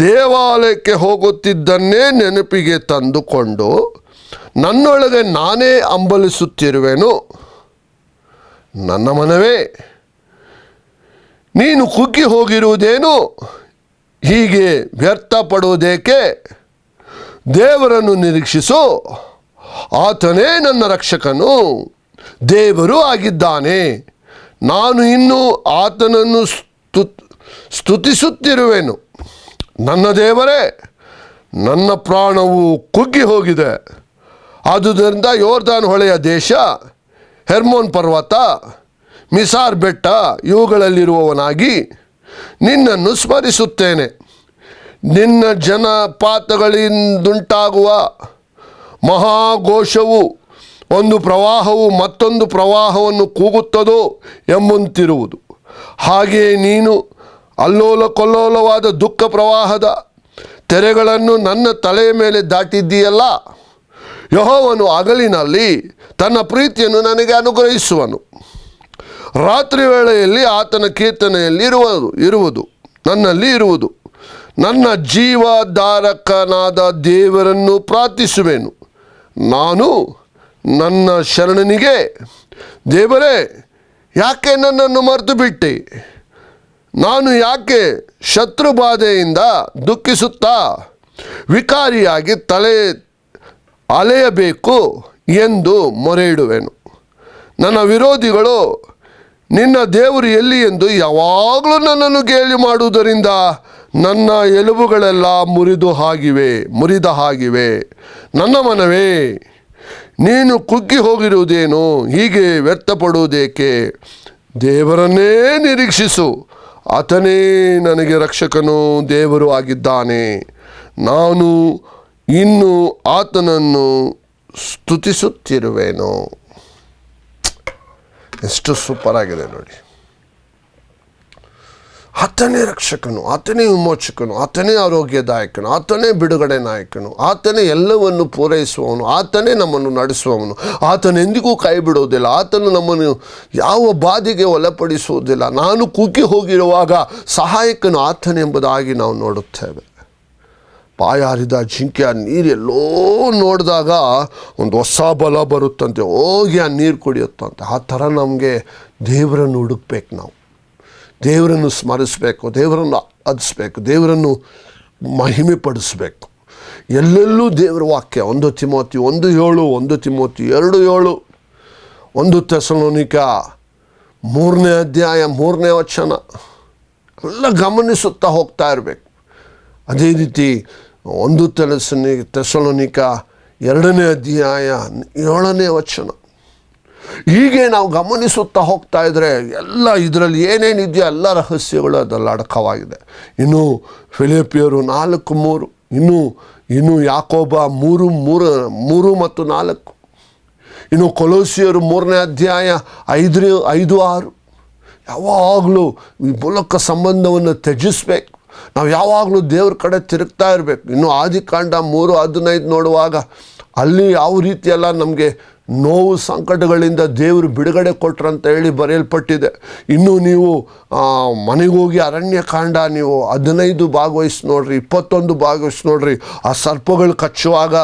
ದೇವಾಲಯಕ್ಕೆ ಹೋಗುತ್ತಿದ್ದನ್ನೇ ನೆನಪಿಗೆ ತಂದುಕೊಂಡು ನನ್ನೊಳಗೆ ನಾನೇ ಹಂಬಲಿಸುತ್ತಿರುವೆನು. ನನ್ನ ಮನವೇ, ನೀನು ಕುಗ್ಗಿ ಹೋಗಿರುವುದೇನು? ಹೀಗೆ ವ್ಯರ್ಥಪಡುವುದೇಕೆ? ದೇವರನ್ನು ನಿರೀಕ್ಷಿಸು, ಆತನೇ ನನ್ನ ರಕ್ಷಕನು, ದೇವರು ಆಗಿದ್ದಾನೆ. ನಾನು ಇನ್ನೂ ಆತನನ್ನು ಸ್ತುತಿಸುತ್ತಿರುವೆನು. ನನ್ನ ದೇವರೇ, ನನ್ನ ಪ್ರಾಣವು ಕುಗ್ಗಿ ಹೋಗಿದೆ. ಆದುದರಿಂದ ಯೋರ್ದಾನ್ ಹೊಳೆಯ ದೇಶ ಹೆರ್ಮೋನ್ ಪರ್ವತ, ಮಿಸಾರ್ ಬೆಟ್ಟ ಇವುಗಳಲ್ಲಿರುವವನಾಗಿ ನಿನ್ನನ್ನು ಸ್ಮರಿಸುತ್ತೇನೆ. ನಿನ್ನ ಜನಪಾತಗಳಿಂದುಂಟಾಗುವ ಮಹಾಘೋಷವು ಒಂದು ಪ್ರವಾಹವು ಮತ್ತೊಂದು ಪ್ರವಾಹವನ್ನು ಕೂಗುತ್ತದೋ ಎಂಬಂತಿರುವುದು. ಹಾಗೆಯೇ ನೀನು ಅಲ್ಲೋಲ ಕೊಲ್ಲೋಲವಾದ ದುಃಖ ಪ್ರವಾಹದ ತೆರೆಗಳನ್ನು ನನ್ನ ತಲೆಯ ಮೇಲೆ ದಾಟಿದ್ದೀಯಲ್ಲ. ಯೆಹೋವನು ಹಗಲಿನಲ್ಲಿ ತನ್ನ ಪ್ರೀತಿಯನ್ನು ನನಗೆ ಅನುಗ್ರಹಿಸುವನು. ರಾತ್ರಿ ವೇಳೆಯಲ್ಲಿ ಆತನ ಕೀರ್ತನೆಯಲ್ಲಿ ಇರುವುದು ನನ್ನಲ್ಲಿ ಇರುವುದು. ನನ್ನ ಜೀವಧಾರಕನಾದ ದೇವರನ್ನು ಪ್ರಾರ್ಥಿಸುವೆನು. ನಾನು ನನ್ನ ಶರಣನಿಗೆ, ದೇವರೇ, ಯಾಕೆ ನನ್ನನ್ನು ಮರೆತು ಬಿಟ್ಟೆ? ನಾನು ಯಾಕೆ ಶತ್ರುಬಾಧೆಯಿಂದ ದುಃಖಿಸುತ್ತಾ ವಿಕಾರಿಯಾಗಿ ತಲೆ ಅಲೆಯಬೇಕು ಎಂದು ಮೊರೆ ಇಡುವೆನು. ನನ್ನ ವಿರೋಧಿಗಳು ನಿನ್ನ ದೇವರು ಎಲ್ಲಿ ಎಂದು ಯಾವಾಗಲೂ ನನ್ನನ್ನು ಗೇಲಿ ಮಾಡುವುದರಿಂದ ನನ್ನ ಎಲುಬುಗಳೆಲ್ಲ ಮುರಿದ ಹಾಗಿವೆ. ನನ್ನ ಮನವೇ, ನೀನು ಕುಗ್ಗಿ ಹೋಗಿರುವುದೇನು? ಹೀಗೆ ವ್ಯರ್ಥಪಡುವುದೇಕೆ? ದೇವರನ್ನೇ ನಿರೀಕ್ಷಿಸು. ಆತನೇ ನನಗೆ ರಕ್ಷಕನು, ದೇವರು ಆಗಿದ್ದಾನೆ. ನಾನು ಇನ್ನು ಆತನನ್ನು ಸ್ತುತಿಸುತ್ತಿರುವೆನು. ಎಷ್ಟು ಸೂಪರ್ ಆಗಿದೆ ನೋಡಿ. ಆತನೇ ರಕ್ಷಕನು, ಆತನೇ ವಿಮೋಚಕನು, ಆತನೇ ಆರೋಗ್ಯದಾಯಕನು, ಆತನೇ ಬಿಡುಗಡೆ ನಾಯಕನು, ಆತನೇ ಎಲ್ಲವನ್ನು ಪೂರೈಸುವವನು, ಆತನೇ ನಮ್ಮನ್ನು ನಡೆಸುವವನು. ಆತನೆಂದಿಗೂ ಕೈ ಬಿಡುವುದಿಲ್ಲ. ಆತನು ನಮ್ಮನ್ನು ಯಾವ ಬಾಧೆಗೆ ಒಳಪಡಿಸುವುದಿಲ್ಲ. ನಾನು ಕುಗ್ಗಿ ಹೋಗಿರುವಾಗ ಸಹಾಯಕನು ಆತನೆಂಬುದಾಗಿ ನಾವು ನೋಡುತ್ತೇವೆ. ಬಾಯಾರಿದ ಜಿಂಕೆ ಆ ನೀರೆಲ್ಲೋ ನೋಡಿದಾಗ ಒಂದು ಹೊಸ ಬಲ ಬರುತ್ತಂತೆ, ಹೋಗಿ ಆ ನೀರು ಕುಡಿಯುತ್ತಂತೆ. ಆ ಥರ ನಮಗೆ ದೇವರನ್ನು ಹುಡುಕ್ಬೇಕು. ನಾವು ದೇವರನ್ನು ಸ್ಮರಿಸಬೇಕು, ದೇವರನ್ನು ಅದಿಸ್ಬೇಕು, ದೇವರನ್ನು ಮಹಿಮೆ ಪಡಿಸಬೇಕು. ಎಲ್ಲೆಲ್ಲೂ ದೇವರ ವಾಕ್ಯ 1 ತಿಮೋತಿ 1:7, 1 ತಿಮೋತಿ 2:7, 1 ಥೆಸಲೋನಿಕ 3ನೇ ಅಧ್ಯಾಯ 3ನೇ ವಚನ ಎಲ್ಲ ಗಮನಿಸುತ್ತಾ ಹೋಗ್ತಾ ಇರಬೇಕು. ಅದೇ ರೀತಿ 1 ಥೆಸಲೋನಿಕ 2ನೇ ಅಧ್ಯಾಯ 7ನೇ ವಚನ. ಹೀಗೆ ನಾವು ಗಮನಿಸುತ್ತಾ ಹೋಗ್ತಾ ಇದ್ದರೆ ಎಲ್ಲ ಇದರಲ್ಲಿ ಏನೇನಿದೆಯೋ ಎಲ್ಲ ರಹಸ್ಯಗಳು ಅದರಲ್ಲಿ ಅಡಕವಾಗಿದೆ. ಇನ್ನು ಫಿಲಿಪಿಯರು 4:3, ಇನ್ನು ಯಾಕೋಬ 3 ಮತ್ತು 4, ಇನ್ನು ಕೊಲೋಸಿಯರು 3ನೇ ಅಧ್ಯಾಯ 5-6. ಯಾವಾಗಲೂ ಈ ಮೂಲಕ ಸಂಬಂಧವನ್ನು ತ್ಯಜಿಸ್ಬೇಕು. ನಾವು ಯಾವಾಗಲೂ ದೇವ್ರ ಕಡೆ ತಿರುಗ್ತಾ ಇರಬೇಕು. ಇನ್ನು ಆದಿಕಾಂಡ 3:15 ನೋಡುವಾಗ ಅಲ್ಲಿ ಯಾವ ರೀತಿಯೆಲ್ಲ ನಮಗೆ ನೋವು ಸಂಕಟಗಳಿಂದ ದೇವರು ಬಿಡುಗಡೆ ಕೊಟ್ರಂತ ಹೇಳಿ ಬರೆಯಲ್ಪಟ್ಟಿದೆ. ಇನ್ನು ನೀವು ಮನೆಗೋಗಿ ಅರಣ್ಯಕಾಂಡ ನೀವು 15 ಭಾಗವಹಿಸಿ ನೋಡ್ರಿ, 21 ಭಾಗವಹಿಸಿ ನೋಡ್ರಿ. ಆ ಸರ್ಪಗಳು ಕಚ್ಚುವಾಗ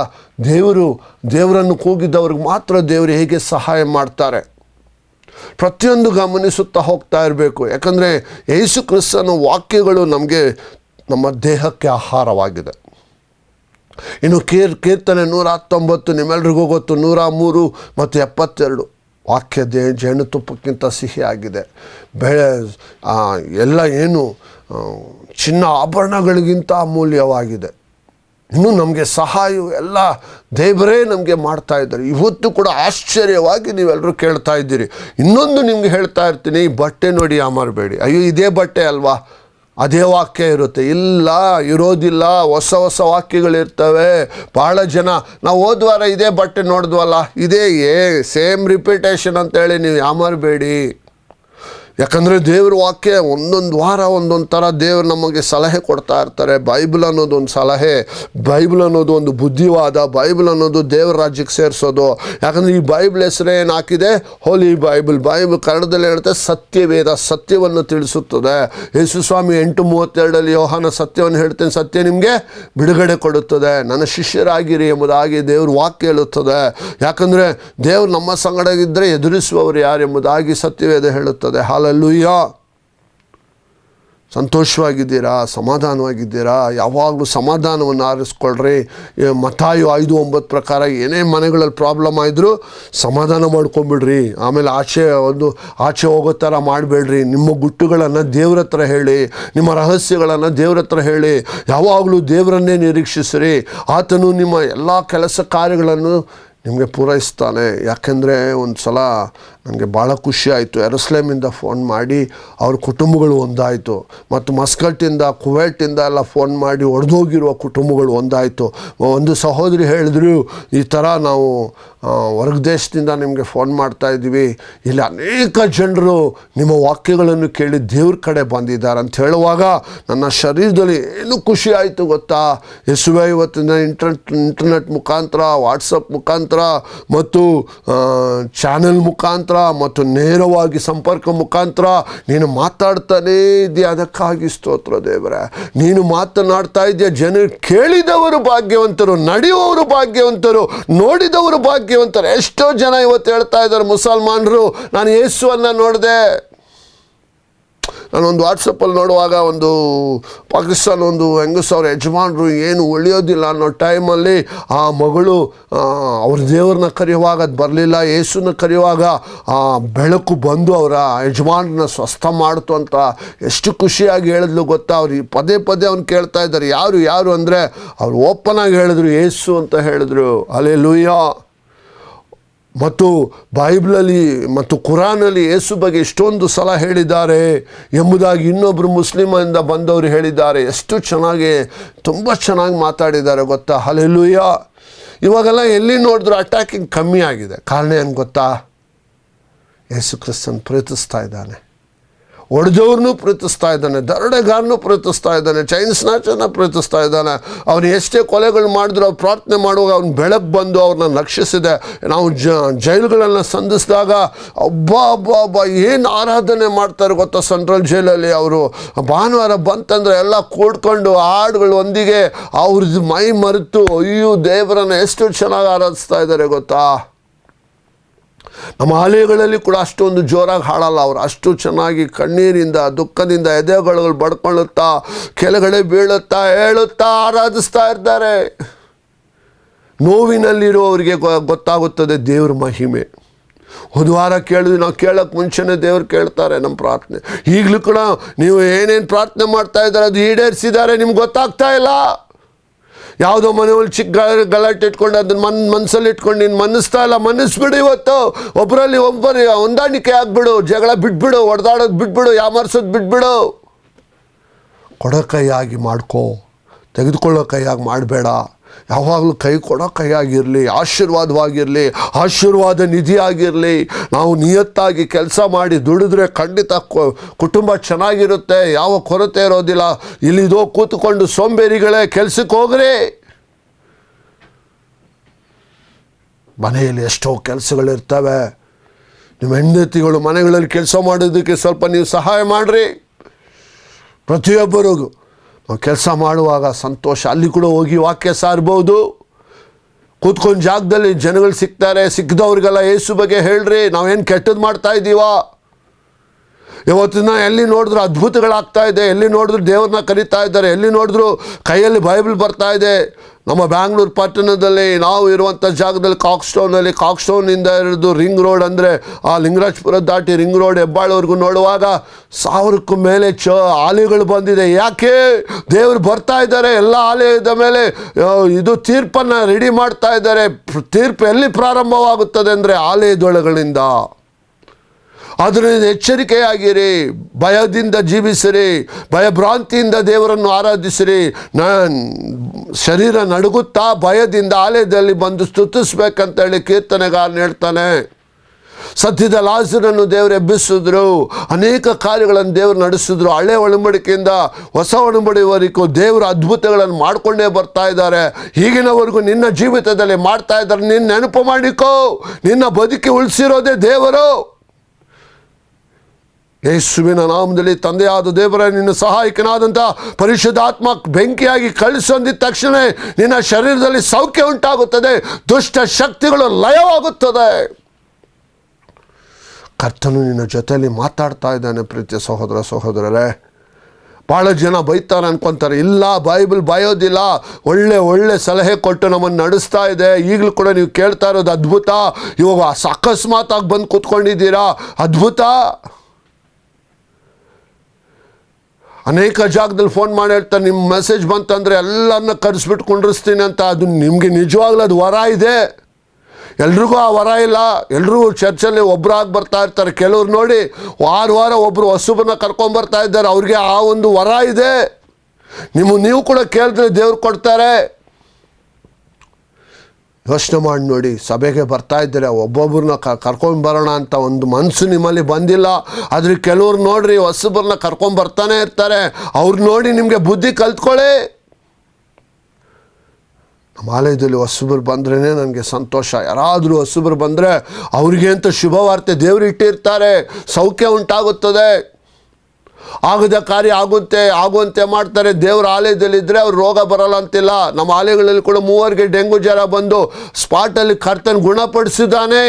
ದೇವರನ್ನು ಕೂಗಿದ್ದವ್ರಿಗೆ ಮಾತ್ರ ದೇವರು ಹೇಗೆ ಸಹಾಯ ಮಾಡ್ತಾರೆ. ಪ್ರತಿಯೊಂದು ಗಮನಿಸುತ್ತಾ ಹೋಗ್ತಾ ಇರಬೇಕು. ಯಾಕಂದರೆ ಯೇಸು ಕ್ರಿಸ್ತನ ವಾಕ್ಯಗಳು ನಮ್ಮ ದೇಹಕ್ಕೆ ಆಹಾರವಾಗಿದೆ. ಇನ್ನು ಕೀರ್ತನೆ 119 ನಿಮ್ಮೆಲ್ರಿಗೂ ಗೊತ್ತು, 103 ಮತ್ತು 72. ವಾಕ್ಯ ಜೇನುತುಪ್ಪಕ್ಕಿಂತ ಸಿಹಿಯಾಗಿದೆ. ಎಲ್ಲ ಏನು ಚಿನ್ನ ಆಭರಣಗಳಿಗಿಂತ ಅಮೂಲ್ಯವಾಗಿದೆ. ಇನ್ನೂ ನಮಗೆ ಸಹಾಯ ಎಲ್ಲ ದೇವರೇ ನಮಗೆ ಮಾಡ್ತಾ ಇದ್ದಾರೆ. ಇವತ್ತು ಕೂಡ ಆಶ್ಚರ್ಯವಾಗಿ ನೀವೆಲ್ಲರೂ ಕೇಳ್ತಾ ಇದ್ದೀರಿ. ಇನ್ನೊಂದು ನಿಮ್ಗೆ ಹೇಳ್ತಾ ಇರ್ತೀನಿ, ಈ ಬಟ್ಟೆ ನೋಡಿ ಯಾಮಾರಬೇಡಿ. ಅಯ್ಯೋ ಇದೇ ಬಟ್ಟೆ ಅಲ್ವಾ, ಅದೇ ವಾಕ್ಯ ಇರುತ್ತೆ. ಇಲ್ಲ, ಇರೋದಿಲ್ಲ. ಹೊಸ ವಾಕ್ಯಗಳಿರ್ತವೆ. ಭಾಳ ಜನ ನಾವು ಹೋದ್ವಾರ ಇದೇ ಬಟ್ಟೆ ನೋಡಿದ್ವಲ್ಲ, ಇದೇ ಸೇಮ್ ರಿಪೀಟೇಷನ್ ಅಂತೇಳಿ ನೀವು ಯಾಮಾರಬೇಡಿ. ಯಾಕಂದರೆ ದೇವ್ರ ವಾಕ್ಯ ಒಂದೊಂದು ವಾರ ಒಂದೊಂದು ಥರ ದೇವರು ನಮಗೆ ಸಲಹೆ ಕೊಡ್ತಾ ಇರ್ತಾರೆ. ಬೈಬಲ್ ಅನ್ನೋದು ಒಂದು ಸಲಹೆ, ಬೈಬಲ್ ಅನ್ನೋದು ಒಂದು ಬುದ್ಧಿವಾದ, ಬೈಬಲ್ ಅನ್ನೋದು ದೇವ್ರ ರಾಜ್ಯಕ್ಕೆ ಸೇರಿಸೋದು. ಯಾಕಂದರೆ ಈ ಬೈಬಲ್ ಹೆಸರೇ ಏನು ಹಾಕಿದೆ? ಹೋಲಿ ಬೈಬಲ್. ಕನ್ನಡದಲ್ಲಿ ಹೇಳುತ್ತೆ ಸತ್ಯವೇದ, ಸತ್ಯವನ್ನು ತಿಳಿಸುತ್ತದೆ. ಯೇಸು ಸ್ವಾಮಿ 8:32 ಯೋಹಾನ ಸತ್ಯವನ್ನು ಹೇಳ್ತೇನೆ, ಸತ್ಯ ನಿಮಗೆ ಬಿಡುಗಡೆ ಕೊಡುತ್ತದೆ, ನನ್ನ ಶಿಷ್ಯರಾಗಿರಿ ಎಂಬುದಾಗಿ ದೇವ್ರ ವಾಕ್ಯ ಹೇಳುತ್ತದೆ. ಯಾಕಂದರೆ ದೇವ್ರು ನಮ್ಮ ಸಂಗಡ ಇದ್ದರೆ ಎದುರಿಸುವವರು ಯಾರು ಎಂಬುದಾಗಿ ಸತ್ಯವೇದ ಹೇಳುತ್ತದೆ. ಹಲ್ಲೆಲೂಯಾ. ಸಂತೋಷವಾಗಿದ್ದೀರಾ? ಸಮಾಧಾನವಾಗಿದ್ದೀರಾ? ಯಾವಾಗಲೂ ಸಮಾಧಾನವನ್ನು ಆರಿಸ್ಕೊಳ್ರಿ. ಮತ್ತಾಯ 5:9 ಪ್ರಕಾರ ಏನೇ ಮನೆಗಳಲ್ಲಿ ಪ್ರಾಬ್ಲಮ್ ಆಯಿದ್ರು ಸಮಾಧಾನ ಮಾಡ್ಕೊಂಬಿಡ್ರಿ. ಆಮೇಲೆ ಆಚೆ ಹೋಗೋ ಥರ ಮಾಡಬೇಡ್ರಿ. ನಿಮ್ಮ ಗುಟ್ಟುಗಳನ್ನು ದೇವ್ರ ಹತ್ರ ಹೇಳಿ, ನಿಮ್ಮ ರಹಸ್ಯಗಳನ್ನು ದೇವ್ರ ಹತ್ರ ಹೇಳಿ. ಯಾವಾಗಲೂ ದೇವರನ್ನೇ ನಿರೀಕ್ಷಿಸಿರಿ. ಆತನು ನಿಮ್ಮ ಎಲ್ಲ ಕೆಲಸ ಕಾರ್ಯಗಳನ್ನು ನಿಮಗೆ ಪೂರೈಸ್ತಾನೆ. ಯಾಕೆಂದರೆ ಒಂದು ಸಲ ನನಗೆ ಭಾಳ ಖುಷಿ ಆಯಿತು. ಯೆರೂಸಲೇಮಿಂದ ಫೋನ್ ಮಾಡಿ ಅವ್ರ ಕುಟುಂಬಗಳು ಒಂದಾಯಿತು, ಮತ್ತು ಮಸ್ಕಟ್ಟಿಂದ ಕುವೈಟಿಂದ ಎಲ್ಲ ಫೋನ್ ಮಾಡಿ ಒಡೆದೋಗಿರುವ ಕುಟುಂಬಗಳು ಒಂದಾಯಿತು. ಒಂದು ಸಹೋದರಿ ಹೇಳಿದ್ರು, ಈ ಥರ ನಾವು ಹೊರಗ ದೇಶದಿಂದ ನಿಮಗೆ ಫೋನ್ ಮಾಡ್ತಾಯಿದ್ದೀವಿ, ಇಲ್ಲಿ ಅನೇಕ ಜನರು ನಿಮ್ಮ ವಾಕ್ಯಗಳನ್ನು ಕೇಳಿ ದೇವ್ರ ಕಡೆ ಬಂದಿದ್ದಾರೆ ಅಂತ ಹೇಳುವಾಗ ನನ್ನ ಶರೀರದಲ್ಲಿ ಏನು ಖುಷಿ ಆಯಿತು ಗೊತ್ತಾ. ಯೇಸುವೆ, ಇವತ್ತಿನ ಇಂಟರ್ನೆಟ್ ಮುಖಾಂತರ, ವಾಟ್ಸಪ್ ಮುಖಾಂತರ ಮತ್ತು ಚಾನೆಲ್ ಮುಖಾಂತರ ಮತ್ತು ನೇರವಾಗಿ ಸಂಪರ್ಕ ಮುಖಾಂತರ ನೀನು ಮಾತಾಡ್ತಾನೇ ಇದೆಯಾ. ಅದಕ್ಕಾಗಿ ಸ್ತೋತ್ರ ದೇವರೇ. ನೀನು ಮಾತನಾಡ್ತಾ ಇದೆಯಾ, ಜನರು ಕೇಳಿದವರು ಭಾಗ್ಯವಂತರು, ನಡೆಯುವವರು ಭಾಗ್ಯವಂತರು, ನೋಡಿದವರು ಭಾಗ್ಯವಂತರು. ಎಷ್ಟೋ ಜನ ಇವತ್ತು ಹೇಳ್ತಾ ಇದ್ದಾರೆ, ಮುಸಲ್ಮಾನರು, ನಾನು ಯೇಸುವನ್ನು ನೋಡಿದೆ. ನಾನೊಂದು ವಾಟ್ಸಪ್ಪಲ್ಲಿ ನೋಡುವಾಗ ಒಂದು ಪಾಕಿಸ್ತಾನ ಒಂದು ಹೆಂಗಸು ಅವ್ರ ಯಜಮಾನರು ಏನು ಉಳಿಯೋದಿಲ್ಲ ಅನ್ನೋ ಟೈಮಲ್ಲಿ ಆ ಮಗಳು ಅವ್ರ ದೇವ್ರನ್ನ ಕರೆಯುವಾಗ ಅದು ಬರಲಿಲ್ಲ, ಯೇಸುನ ಕರೆಯುವಾಗ ಆ ಬೆಳಕು ಬಂದು ಅವರ ಯಜಮಾನರನ್ನ ಸ್ವಸ್ಥ ಮಾಡ್ತು ಅಂತ ಎಷ್ಟು ಖುಷಿಯಾಗಿ ಹೇಳಿದ್ಲು ಗೊತ್ತಾ. ಅವ್ರು ಪದೇ ಪದೇ ಅವ್ನು ಕೇಳ್ತಾ ಇದ್ದಾರೆ, ಯಾರು ಅಂದರೆ ಅವ್ರು ಓಪನ್ ಆಗಿ ಹೇಳಿದ್ರು, ಯೇಸು ಅಂತ ಹೇಳಿದ್ರು. ಹಲ್ಲೆಲೂಯಾ. ಮತ್ತು ಬೈಬಲಲ್ಲಿ ಮತ್ತು ಕುರಾನಲ್ಲಿ ಯೇಸು ಬಗ್ಗೆ ಎಷ್ಟೊಂದು ಸಲ ಹೇಳಿದ್ದಾರೆ ಎಂಬುದಾಗಿ ಇನ್ನೊಬ್ಬರು ಮುಸ್ಲಿಮಿಂದ ಬಂದವರು ಹೇಳಿದ್ದಾರೆ. ಎಷ್ಟು ಚೆನ್ನಾಗಿ, ತುಂಬ ಚೆನ್ನಾಗಿ ಮಾತಾಡಿದ್ದಾರೆ ಗೊತ್ತಾ. ಹಲ್ಲೆಲೂಯಾ. ಇವಾಗೆಲ್ಲ ಎಲ್ಲಿ ನೋಡಿದ್ರು ಅಟ್ಯಾಕಿಂಗ್ ಕಮ್ಮಿ ಆಗಿದೆ. ಕಾರಣ ಏನು ಗೊತ್ತಾ, ಯೇಸು ಕ್ರಿಸ್ತನ್ ಪ್ರೀತಿಸ್ತಾ ಇದ್ದಾನೆ, ಒಡೆದವ್ರನ್ನೂ ಪ್ರೀತಿಸ್ತಾ ಇದ್ದಾನೆ, ದರೋಡೆಗಾರನೂ ಪ್ರೀತಿಸ್ತಾ ಇದ್ದಾನೆ, ಚೈನ್ ಸ್ನಾಚನ್ನು ಪ್ರೀತಿಸ್ತಾ ಇದ್ದಾನೆ. ಅವನು ಎಷ್ಟೇ ಕೊಲೆಗಳು ಮಾಡಿದ್ರು ಅವ್ರು ಪ್ರಾರ್ಥನೆ ಮಾಡುವಾಗ ಅವ್ನು ಬೆಳಕು ಬಂದು ಅವ್ರನ್ನ ರಕ್ಷಿಸಿದೆ. ನಾವು ಜೈಲುಗಳನ್ನು ಸಂಧಿಸಿದಾಗ ಅಬ್ಬಾ ಏನು ಆರಾಧನೆ ಮಾಡ್ತಾರೆ ಗೊತ್ತಾ. ಸೆಂಟ್ರಲ್ ಜೈಲಲ್ಲಿ ಅವರು ಭಾನುವಾರ ಬಂತಂದರೆ ಎಲ್ಲ ಕೂಡ್ಕೊಂಡು ಹಾಡುಗಳು ಒಂದಿಗೆ ಅವ್ರದ್ದು ಮೈ ಮರೆತು ಅಯ್ಯೋ ದೇವರನ್ನು ಎಷ್ಟು ಚೆನ್ನಾಗಿ ಆರಾಧಿಸ್ತಾ ಇದ್ದಾರೆ ಗೊತ್ತಾ. ನಮ್ಮ ಆಲಯಗಳಲ್ಲಿ ಕೂಡ ಅಷ್ಟೊಂದು ಜೋರಾಗಿ ಹಾಡಲ್ಲ ಅವರು, ಅಷ್ಟು ಚೆನ್ನಾಗಿ ಕಣ್ಣೀರಿಂದ ದುಃಖದಿಂದ ಎದೆಗಳು ಬಡ್ಕೊಳ್ಳುತ್ತಾ ಕೆಳಗಡೆ ಬೀಳುತ್ತಾ ಹೇಳುತ್ತಾ ಆರಾಧಿಸ್ತಾ ಇರ್ತಾರೆ. ನೋವಿನಲ್ಲಿರುವವರಿಗೆ ಗೊತ್ತಾಗುತ್ತದೆ ದೇವ್ರ ಮಹಿಮೆ. ಒಂದು ವಾರ ಕೇಳಿದ್ವಿ, ನಾವು ಕೇಳೋಕ್ಕೆ ಮುಂಚೆನೇ ದೇವ್ರು ಕೇಳ್ತಾರೆ ನಮ್ಮ ಪ್ರಾರ್ಥನೆ. ಈಗಲೂ ಕೂಡ ನೀವು ಏನೇನು ಪ್ರಾರ್ಥನೆ ಮಾಡ್ತಾ ಇದ್ದಾರೆ ಅದು ಈಡೇರಿಸಿದ್ದಾರೆ, ನಿಮ್ಗೆ ಗೊತ್ತಾಗ್ತಾ ಇಲ್ಲ. ಯಾವುದೋ ಮನೆಯಲ್ಲಿ ಚಿಕ್ಕ ಗಲಾಟೆ ಇಟ್ಕೊಂಡು ಅದನ್ನು ಮನಸ್ಸಲ್ಲಿ ಇಟ್ಕೊಂಡು ನೀನು ಮನ್ನಿಸ್ತಾ ಇಲ್ಲ, ಮನ್ನಿಸ್ಬಿಡು. ಇವತ್ತು ಒಬ್ಬರಲ್ಲಿ ಒಬ್ಬರು ಹೊಂದಾಣಿಕೆ ಆಗಿಬಿಡು, ಜಗಳ ಬಿಟ್ಬಿಡು, ಹೊಡೆದಾಡೋದು ಬಿಟ್ಬಿಡು, ಯಾಮಾರಿಸೋದು ಬಿಟ್ಬಿಡು. ಕೊಡೋ ಕೈಯಾಗಿ ಮಾಡ್ಕೋ, ತೆಗೆದುಕೊಳ್ಳೋ ಕೈಯಾಗಿ ಮಾಡಬೇಡ. ಯಾವಾಗಲೂ ಕೈ ಕೊಡೋ ಕೈಯಾಗಿರಲಿ, ಆಶೀರ್ವಾದವಾಗಿರಲಿ, ಆಶೀರ್ವಾದ ನಿಧಿಯಾಗಿರಲಿ. ನಾವು ನಿಯತ್ತಾಗಿ ಕೆಲಸ ಮಾಡಿ ದುಡಿದ್ರೆ ಖಂಡಿತ ಕುಟುಂಬ ಚೆನ್ನಾಗಿರುತ್ತೆ, ಯಾವ ಕೊರತೆ ಇರೋದಿಲ್ಲ. ಇಲ್ಲಿದೋ ಕೂತ್ಕೊಂಡು ಸೋಂಬೇರಿಗಳೇ ಕೆಲಸಕ್ಕೆ ಹೋಗ್ರಿ. ಮನೆಯಲ್ಲಿ ಎಷ್ಟೋ ಕೆಲಸಗಳಿರ್ತವೆ. ನಿಮ್ಮ ಹೆಂಡತಿಗಳು ಮನೆಗಳಲ್ಲಿ ಕೆಲಸ ಮಾಡೋದಕ್ಕೆ ಸ್ವಲ್ಪ ನೀವು ಸಹಾಯ ಮಾಡಿರಿ. ಪ್ರತಿಯೊಬ್ಬರಿಗೂ ನಾವು ಕೆಲಸ ಮಾಡುವಾಗ ಸಂತೋಷ, ಅಲ್ಲಿ ಕೂಡ ಹೋಗಿ ವಾಕ್ಯ ಸಾರ್ಬೋದು. ಕೂತ್ಕೊಂಡು ಜಾಗದಲ್ಲಿ ಜನಗಳು ಸಿಗ್ತಾರೆ, ಸಿಕ್ಕದವ್ರಿಗೆಲ್ಲ ಯೇಸು ಬಗ್ಗೆ ಹೇಳ್ರಿ. ನಾವೇನು ಕೆಟ್ಟದ್ದು ಮಾಡ್ತಾ ಇದ್ದೀವಾ? ಇವತ್ತಿನ ಎಲ್ಲಿ ನೋಡಿದ್ರು ಅದ್ಭುತಗಳಾಗ್ತಾ ಇದೆ, ಎಲ್ಲಿ ನೋಡಿದ್ರು ದೇವ್ರನ್ನ ಕರೀತಾ ಇದ್ದಾರೆ, ಎಲ್ಲಿ ನೋಡಿದ್ರು ಕೈಯಲ್ಲಿ ಬೈಬಲ್ ಬರ್ತಾ ಇದೆ. ನಮ್ಮ ಬ್ಯಾಂಗ್ಳೂರು ಪಟ್ಟಣದಲ್ಲಿ ನಾವು ಇರುವಂಥ ಜಾಗದಲ್ಲಿ ಕಾಕ್ಸ್ಟೌನಿಂದ ಹಿಡಿದು ರಿಂಗ್ ರೋಡ್ ಅಂದರೆ ಆ ಲಿಂಗರಾಜಪುರ ದಾಟಿ ರಿಂಗ್ ರೋಡ್ ಹೆಬ್ಬಾಳವರೆಗೂ ನೋಡುವಾಗ 1000ಕ್ಕೂ ಮೇಲೆ ಆಲಯಗಳು ಬಂದಿದೆ. ಯಾಕೆ? ದೇವರು ಬರ್ತಾ ಇದ್ದಾರೆ. ಎಲ್ಲ ಆಲಯದ ಮೇಲೆ ಇದು ತೀರ್ಪನ್ನು ರೆಡಿ ಮಾಡ್ತಾ ಇದ್ದಾರೆ. ತೀರ್ಪು ಎಲ್ಲಿ ಪ್ರಾರಂಭವಾಗುತ್ತದೆ ಅಂದರೆ ಆಲಯದೊಳಗಳಿಂದ. ಅದರಿಂದ ಎಚ್ಚರಿಕೆಯಾಗಿರಿ, ಭಯದಿಂದ ಜೀವಿಸಿರಿ, ಭಯಭ್ರಾಂತಿಯಿಂದ ದೇವರನ್ನು ಆರಾಧಿಸಿರಿ. ಶರೀರ ನಡುಗುತ್ತಾ ಭಯದಿಂದ ಆಲಯದಲ್ಲಿ ಬಂದು ಸ್ತುತಿಸ್ಬೇಕಂತೇಳಿ ಕೀರ್ತನೆಗಾರನು ಹೇಳ್ತಾನೆ. ಸತ್ಯದ ಲಾಜರನ್ನು ದೇವರು ಎಬ್ಬಿಸಿದ್ರು, ಅನೇಕ ಕಾರ್ಯಗಳನ್ನು ದೇವರು ನಡೆಸಿದ್ರು. ಹಳೆ ಒಡಂಬಡಿಕೆಯಿಂದ ಹೊಸ ಒಡಂಬಡಿಕೆವರೆಗೂ ದೇವರು ಅದ್ಭುತಗಳನ್ನು ಮಾಡಿಕೊಂಡೇ ಬರ್ತಾ ಇದ್ದಾರೆ. ಈಗಿನವರೆಗೂ ನಿನ್ನ ಜೀವಿತದಲ್ಲಿ ಮಾಡ್ತಾ ಇದ್ದಾರೆ. ನಿನ್ನ ನೆನಪು ಮಾಡಿಕೋ, ನಿನ್ನ ಬದುಕಿ ಉಳಿಸಿರೋದೇ ದೇವರು. ಯೇಸುವಿನ ನಾಮದಲ್ಲಿ ತಂದೆಯಾದ ದೇವರ ನಿನ್ನ ಸಹಾಯಕನಾದಂಥ ಪರಿಶುದ್ಧಾತ್ಮ ಬೆಂಕಿಯಾಗಿ ಕಳಿಸೊಂದಿದ ತಕ್ಷಣ ನಿನ್ನ ಶರೀರದಲ್ಲಿ ಸೌಖ್ಯ ಉಂಟಾಗುತ್ತದೆ, ದುಷ್ಟ ಶಕ್ತಿಗಳು ಲಯವಾಗುತ್ತದೆ. ಕರ್ತನು ನಿನ್ನ ಜೊತೆಯಲ್ಲಿ ಮಾತಾಡ್ತಾ ಇದ್ದಾನೆ. ಪ್ರೀತಿಯ ಸಹೋದರ ಸಹೋದರರೇ, ಭಾಳ ಜನ ಬೈತಾರೆ ಅನ್ಕೊತಾರೆ. ಇಲ್ಲ, ಬೈಬಲ್ ಬಯೋದಿಲ್ಲ. ಒಳ್ಳೆ ಸಲಹೆ ಕೊಟ್ಟು ನಮ್ಮನ್ನು ನಡೆಸ್ತಾ ಇದೆ. ಈಗಲೂ ಕೂಡ ನೀವು ಕೇಳ್ತಾ ಇರೋದು ಅದ್ಭುತ. ಇವಾಗ ಅಕಸ್ಮಾತಾಗಿ ಬಂದು ಕೂತ್ಕೊಂಡಿದ್ದೀರಾ, ಅದ್ಭುತ. ಅನೇಕ ಜಾಗದಲ್ಲಿ ಫೋನ್ ಮಾಡಿ ಹೇಳ್ತಾರೆ, ನಿಮ್ಮ ಮೆಸೇಜ್ ಬಂತಂದರೆ ಎಲ್ಲರನ್ನ ಕರೆಸ್ಬಿಟ್ಟು ಕುಂಡ್ರಿಸ್ತೀನಿ ಅಂತ. ಅದು ನಿಮಗೆ ನಿಜವಾಗ್ಲೂ ಅದು ವರ ಇದೆ. ಎಲ್ರಿಗೂ ಆ ವರ ಇಲ್ಲ. ಎಲ್ರೂ ಚರ್ಚಲ್ಲಿ ಒಬ್ಬರಾಗಿ ಬರ್ತಾ ಇರ್ತಾರೆ. ಕೆಲವ್ರು ನೋಡಿ ವಾರ ಒಬ್ಬರು ಹೊಸಬರನ್ನ ಕರ್ಕೊಂಬರ್ತಾ ಇದ್ದಾರೆ. ಅವ್ರಿಗೆ ಆ ಒಂದು ವರ ಇದೆ. ನೀವು ಕೂಡ ಕೇಳಿದ್ರೆ ದೇವ್ರು ಕೊಡ್ತಾರೆ. ಯೋಚನೆ ಮಾಡಿ ನೋಡಿ, ಸಭೆಗೆ ಬರ್ತಾ ಇದ್ದಾರೆ, ಒಬ್ಬೊಬ್ಬರನ್ನ ಕರ್ಕೊಂಡು ಬರೋಣ ಅಂತ ಒಂದು ಮನಸ್ಸು ನಿಮ್ಮಲ್ಲಿ ಬಂದಿಲ್ಲ. ಆದರೆ ಕೆಲವ್ರು ನೋಡ್ರಿ ಹೊಸಬರನ್ನ ಕರ್ಕೊಂಡು ಬರ್ತಾನೆ ಇರ್ತಾರೆ. ಅವ್ರು ನೋಡಿ ನಿಮಗೆ ಬುದ್ಧಿ ಕಲ್ತ್ಕೊಳ್ಳಿ. ನಮ್ಮ ಆಲಯದಲ್ಲಿ ಹೊಸಬರು ಬಂದ್ರೇ ನನಗೆ ಸಂತೋಷ. ಯಾರಾದರೂ ಹೊಸಬರು ಬಂದರೆ ಅವ್ರಿಗೆ ಅಂತ ಶುಭವಾರ್ತೆ ದೇವರು ಇಟ್ಟಿರ್ತಾರೆ. ಸೌಖ್ಯ ಉಂಟಾಗುತ್ತದೆ, ಆಗದ ಕಾರ್ಯ ಆಗುವಂತೆ ಮಾಡ್ತಾರೆ. ದೇವರ ಆಲಯದಲ್ಲಿದ್ದರೆ ಅವ್ರು ರೋಗ ಬರಲ್ಲ ಅಂತಿಲ್ಲ. ನಮ್ಮ ಆಲಯಗಳಲ್ಲಿ ಕೂಡ 3 ಡೆಂಗು ಜ್ವರ ಬಂದು ಸ್ಪಾಟಲ್ಲಿ ಕರ್ತನ ಗುಣಪಡಿಸಿದ್ದಾನೆ.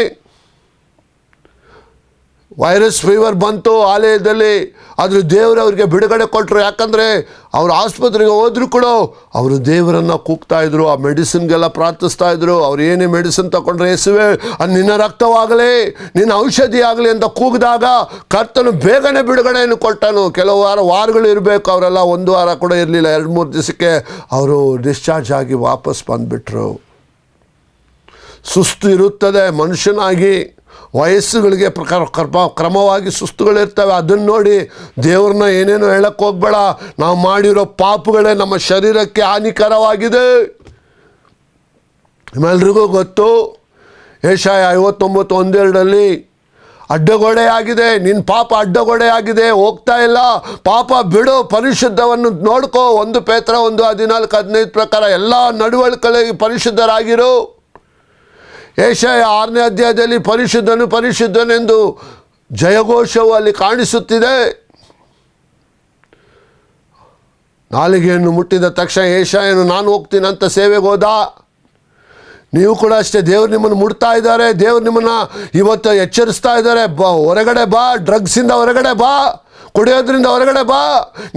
ವೈರಸ್ ಫೀವರ್ ಬಂತು ಆಲಯದಲ್ಲಿ, ಆದರೆ ದೇವರು ಅವ್ರಿಗೆ ಬಿಡುಗಡೆ ಕೊಟ್ಟರು. ಯಾಕಂದರೆ ಅವ್ರು ಆಸ್ಪತ್ರೆಗೆ ಹೋದರೂ ಕೂಡ ಅವರು ದೇವರನ್ನು ಕೂಗ್ತಾಯಿದ್ರು, ಆ ಮೆಡಿಸಿನ್ಗೆಲ್ಲ ಪ್ರಾರ್ಥಿಸ್ತಾಯಿದ್ರು. ಅವ್ರು ಏನೇ ಮೆಡಿಸಿನ್ ತಗೊಂಡ್ರೆ ಯೇಸುವೆ ಅದು ನಿನ್ನ ರಕ್ತವಾಗಲಿ, ನಿನ್ನ ಔಷಧಿ ಆಗಲಿ ಅಂತ ಕೂಗಿದಾಗ ಕರ್ತನು ಬೇಗನೆ ಬಿಡುಗಡೆಯನ್ನು ಕೊಟ್ಟನು. ಕೆಲವು ವಾರಗಳು ಇರಬೇಕು, ಅವರೆಲ್ಲ 1 ವಾರ ಕೂಡ ಇರಲಿಲ್ಲ. 2-3 ದಿವಸಕ್ಕೆ ಅವರು ಡಿಸ್ಚಾರ್ಜ್ ಆಗಿ ವಾಪಸ್ ಬಂದುಬಿಟ್ರು. ಸುಸ್ತು ಇರುತ್ತದೆ ಮನುಷ್ಯನಾಗಿ. ವಯಸ್ಸುಗಳಿಗೆ ಕ್ರಮವಾಗಿ ಸುಸ್ತುಗಳಿರ್ತವೆ. ಅದನ್ನು ನೋಡಿ ದೇವ್ರನ್ನ ಏನೇನೋ ಹೇಳಕ್ಕೆ ಹೋಗ್ಬೇಡ. ನಾವು ಮಾಡಿರೋ ಪಾಪಗಳೇ ನಮ್ಮ ಶರೀರಕ್ಕೆ ಹಾನಿಕರವಾಗಿದೆ. ನಿಮ್ಮೆಲ್ರಿಗೂ ಗೊತ್ತು, ಯೆಶಾಯ 59:1-2 ಅಡ್ಡಗೋಡೆ ಆಗಿದೆ, ನಿನ್ನ ಪಾಪ ಅಡ್ಡಗೋಡೆ ಆಗಿದೆ, ಹೋಗ್ತಾ ಇಲ್ಲ, ಪಾಪ ಬಿಡು, ಪರಿಶುದ್ಧವನ್ನು ನೋಡ್ಕೋ. 1 ಪೇತ್ರ 1:14-15 ಪ್ರಕಾರ ಎಲ್ಲ ನಡವಳಿಕೆಗಳಿಗೆ ಪರಿಶುದ್ಧರಾಗಿರು. ಯೆಶಾಯ 6ನೇ ಅಧ್ಯಾಯದಲ್ಲಿ ಪರಿಶುದ್ಧನೆಂದು ಜಯಘೋಷವು ಅಲ್ಲಿ ಕಾಣಿಸುತ್ತಿದೆ. ನಾಲಿಗೆಯನ್ನು ಮುಟ್ಟಿದ ತಕ್ಷಣ ಯೆಶಾಯನು ನಾನು ಹೋಗ್ತೀನಿ ಅಂತ ಸೇವೆಗೆ ಹೋದ. ನೀವು ಕೂಡ ಅಷ್ಟೇ, ದೇವ್ರು ನಿಮ್ಮನ್ನು ಮುಡ್ತಾ ಇದ್ದಾರೆ. ದೇವ್ರು ನಿಮ್ಮನ್ನು ಇವತ್ತು ಎಚ್ಚರಿಸ್ತಾ ಇದ್ದಾರೆ. ಹೊರಗಡೆ ಬಾ, ಡ್ರಗ್ಸಿಂದ ಹೊರಗಡೆ ಬಾ, ಕುಡಿಯೋದ್ರಿಂದ ಹೊರಗಡೆ ಬಾ,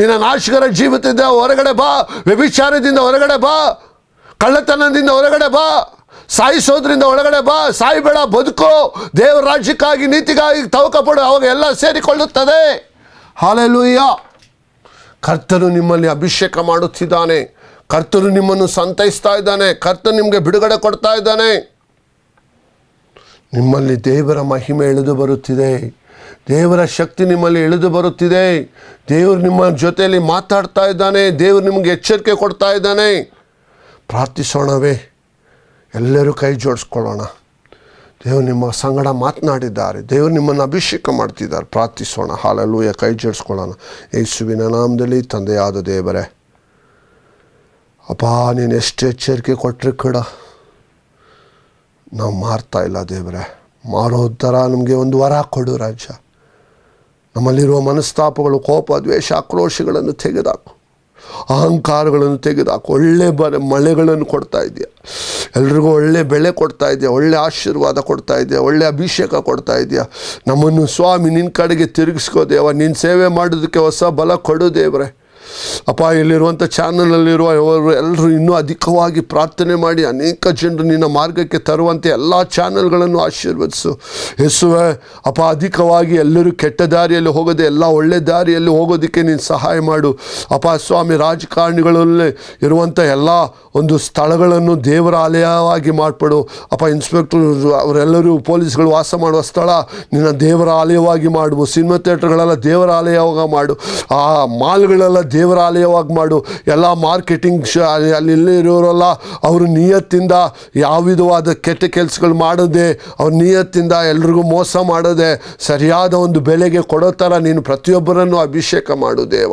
ನಿನ್ನ ನಾಶಕರ ಜೀವಿತದಿಂದ ಹೊರಗಡೆ ಬಾ, ವ್ಯಭಿಚಾರದಿಂದ ಹೊರಗಡೆ ಬಾ, ಕಳ್ಳತನದಿಂದ ಹೊರಗಡೆ ಬಾ, ಸಾಯಿಸೋದ್ರಿಂದ ಒಳಗಡೆ ಬಾ. ಸಾಯಿಬೇಡ, ಬದುಕೋ, ದೇವರ ರಾಜ್ಯಕ್ಕಾಗಿ ನೀತಿಗಾಗಿ ತವಕ ಪಡು, ಅವಾಗ ಎಲ್ಲ ಸೇರಿಕೊಳ್ಳುತ್ತದೆ. ಹಾಲೆಲೂಯ. ಕರ್ತನು ನಿಮ್ಮಲ್ಲಿ ಅಭಿಷೇಕ ಮಾಡುತ್ತಿದ್ದಾನೆ. ಕರ್ತನು ನಿಮ್ಮನ್ನು ಸಂತೈಸ್ತಾ ಇದ್ದಾನೆ. ಕರ್ತನು ನಿಮಗೆ ಬಿಡುಗಡೆ ಕೊಡ್ತಾ ಇದ್ದಾನೆ. ನಿಮ್ಮಲ್ಲಿ ದೇವರ ಮಹಿಮೆ ಇಳಿದು ಬರುತ್ತಿದೆ. ದೇವರ ಶಕ್ತಿ ನಿಮ್ಮಲ್ಲಿ ಇಳಿದು ಬರುತ್ತಿದೆ. ದೇವರು ನಿಮ್ಮ ಜೊತೆಯಲ್ಲಿ ಮಾತಾಡ್ತಾ ಇದ್ದಾನೆ. ದೇವರು ನಿಮಗೆ ಎಚ್ಚರಿಕೆ ಕೊಡ್ತಾ ಇದ್ದಾನೆ. ಪ್ರಾರ್ಥಿಸೋಣವೇ? ಎಲ್ಲರೂ ಕೈ ಜೋಡಿಸ್ಕೊಳ್ಳೋಣ. ದೇವರು ನಿಮ್ಮ ಸಂಗಡ ಮಾತನಾಡಿದ್ದಾರೆ. ದೇವರು ನಿಮ್ಮನ್ನು ಅಭಿಷೇಕ ಮಾಡ್ತಿದ್ದಾರೆ. ಪ್ರಾರ್ಥಿಸೋಣ. ಹಾಲೆಲೂಯ. ಕೈ ಜೋಡಿಸ್ಕೊಳ್ಳೋಣ. ಯೇಸುವಿನ ನಾಮದಲ್ಲಿ ತಂದೆಯಾದ ದೇವರೇ, ಅಪ್ಪ, ನೀನು ಎಷ್ಟು ಎಚ್ಚರಿಕೆ ಕೊಟ್ಟರೆ ಕೂಡ ನಾವು ಮಾರ್ತಾ ಇಲ್ಲ ದೇವರೇ. ಮಾರೋ ಥರ ನಮಗೆ ಒಂದು ವರ ಕೊಡು ರಾಜ. ನಮ್ಮಲ್ಲಿರುವ ಮನಸ್ತಾಪಗಳು, ಕೋಪ, ದ್ವೇಷ, ಆಕ್ರೋಶಗಳನ್ನು ತೆಗೆದಾಕು. ಅಹಂಕಾರಗಳನ್ನು ತೆಗೆದಾಕು. ಒಳ್ಳೆ ಮಳೆಗಳನ್ನು ಕೊಡ್ತಾ ಇದೆಯಾ, ಎಲ್ರಿಗೂ ಒಳ್ಳೆ ಬೆಳೆ ಕೊಡ್ತಾ ಇದೆಯಾ, ಒಳ್ಳೆ ಆಶೀರ್ವಾದ ಕೊಡ್ತಾ ಇದೆಯಾ, ಒಳ್ಳೆ ಅಭಿಷೇಕ ಕೊಡ್ತಾ ಇದೆಯಾ. ನಮ್ಮನ್ನು ಸ್ವಾಮಿ ನಿನ್ನ ಕಡೆಗೆ ತಿರುಗಿಸ್ಕೋ ದೇವ. ನಿನ್ನ ಸೇವೆ ಮಾಡೋದಕ್ಕೆ ಹೊಸ ಬಲ ಕೊಡು ದೇವರೇ. ಅಪ್ಪ, ಇಲ್ಲಿರುವಂಥ ಚಾನಲಲ್ಲಿರುವ ಎಲ್ಲರೂ ಇನ್ನೂ ಅಧಿಕವಾಗಿ ಪ್ರಾರ್ಥನೆ ಮಾಡಿ ಅನೇಕ ಜನರು ನಿನ್ನ ಮಾರ್ಗಕ್ಕೆ ತರುವಂತೆ ಎಲ್ಲ ಚಾನಲ್ಗಳನ್ನು ಆಶೀರ್ವದಿಸು ಯೇಸುವೆ. ಅಪ್ಪ, ಅಧಿಕವಾಗಿ ಎಲ್ಲರೂ ಕೆಟ್ಟ ದಾರಿಯಲ್ಲಿ ಹೋಗದೆ ಎಲ್ಲ ಒಳ್ಳೆ ದಾರಿಯಲ್ಲಿ ಹೋಗೋದಕ್ಕೆ ನೀನು ಸಹಾಯ ಮಾಡು. ಅಪ್ಪ ಸ್ವಾಮಿ, ರಾಜಕಾರಣಿಗಳಲ್ಲಿ ಇರುವಂಥ ಎಲ್ಲ ಒಂದು ಸ್ಥಳಗಳನ್ನು ದೇವರ ಆಲಯವಾಗಿ ಮಾಡಿಬಿಡು. ಅಪ್ಪ, ಇನ್ಸ್ಪೆಕ್ಟರ್ ಅವರೆಲ್ಲರೂ ಪೊಲೀಸ್ಗಳು ವಾಸ ಮಾಡುವ ಸ್ಥಳ ನಿನ್ನ ದೇವರ ಆಲಯವಾಗಿ ಮಾಡು. ಸಿನಿಮಾ ಥಿಯೇಟರ್ಗಳೆಲ್ಲ ದೇವರ ಆಲಯವಾಗ ಮಾಡು. ಆ ಮಾಲ್ಗಳೆಲ್ಲ ದೇವರ ಆಲಯವಾಗಿ ಮಾಡು. ಎಲ್ಲ ಮಾರ್ಕೆಟಿಂಗ್ ಅಲ್ಲಿ ಇರೋರಲ್ಲ, ಅವರು ನಿಯತ್ತಿಂದ ಯಾವ ವಿಧವಾದ ಕೆಟ್ಟ ಕೆಲಸಗಳು ಮಾಡದೆ, ಅವ್ರ ನಿಯತ್ತಿಂದ ಎಲ್ರಿಗೂ ಮೋಸ ಮಾಡದೆ ಸರಿಯಾದ ಒಂದು ಬೆಲೆಗೆ ಕೊಡೋ ಥರ ನೀನು ಪ್ರತಿಯೊಬ್ಬರನ್ನು ಅಭಿಷೇಕ ಮಾಡು ದೇವ.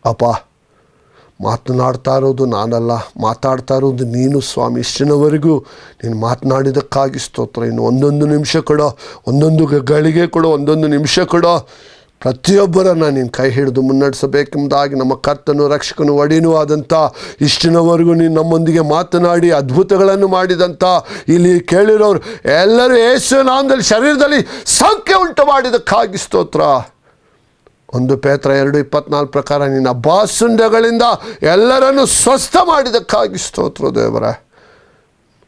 ಅಪ್ಪ, ಮಾತನಾಡ್ತಾ ಇರೋದು ನಾನಲ್ಲ, ಮಾತಾಡ್ತಾ ಇರೋದು ನೀನು ಸ್ವಾಮಿ. ಇಷ್ಟಿನವರೆಗೂ ನೀನು ಮಾತನಾಡಿದ್ದಕ್ಕಾಗಿ ಸ್ತೋತ್ರ. ಇನ್ನು ಒಂದೊಂದು ನಿಮಿಷ ಕೊಡೋ, ಒಂದೊಂದು ಗಳಿಗೆ ಕೊಡೋ, ಒಂದೊಂದು ನಿಮಿಷ ಕೊಡೋ. ಪ್ರತಿಯೊಬ್ಬರನ್ನು ನೀನು ಕೈ ಹಿಡಿದು ಮುನ್ನಡೆಸಬೇಕೆಂಬುದಾಗಿ ನಮ್ಮ ಕರ್ತನು, ರಕ್ಷಕನು, ಒಡೆಯನೂ ಆದಂಥ ಇಷ್ಟಿನವರೆಗೂ ನೀನು ನಮ್ಮೊಂದಿಗೆ ಮಾತನಾಡಿ ಅದ್ಭುತಗಳನ್ನು ಮಾಡಿದಂಥ ಇಲ್ಲಿ ಕೇಳಿರೋರು ಎಲ್ಲರೂ ಯೇಸುವಿನ ನಾಮದಲ್ಲಿ ಶರೀರದಲ್ಲಿ ಸೌಖ್ಯ ಉಂಟು ಮಾಡಿದ್ದಕ್ಕಾಗಿ ಸ್ತೋತ್ರ. 1 ಪೇತ್ರ 2:24 ಪ್ರಕಾರ ನಿನ್ನ ಅಬ್ಬಾಸುಂಡಗಳಿಂದ ಎಲ್ಲರನ್ನು ಸ್ವಸ್ಥ ಮಾಡಿದ್ದಕ್ಕಾಗಿ ಸ್ತೋತ್ರ ದೇವರೇ.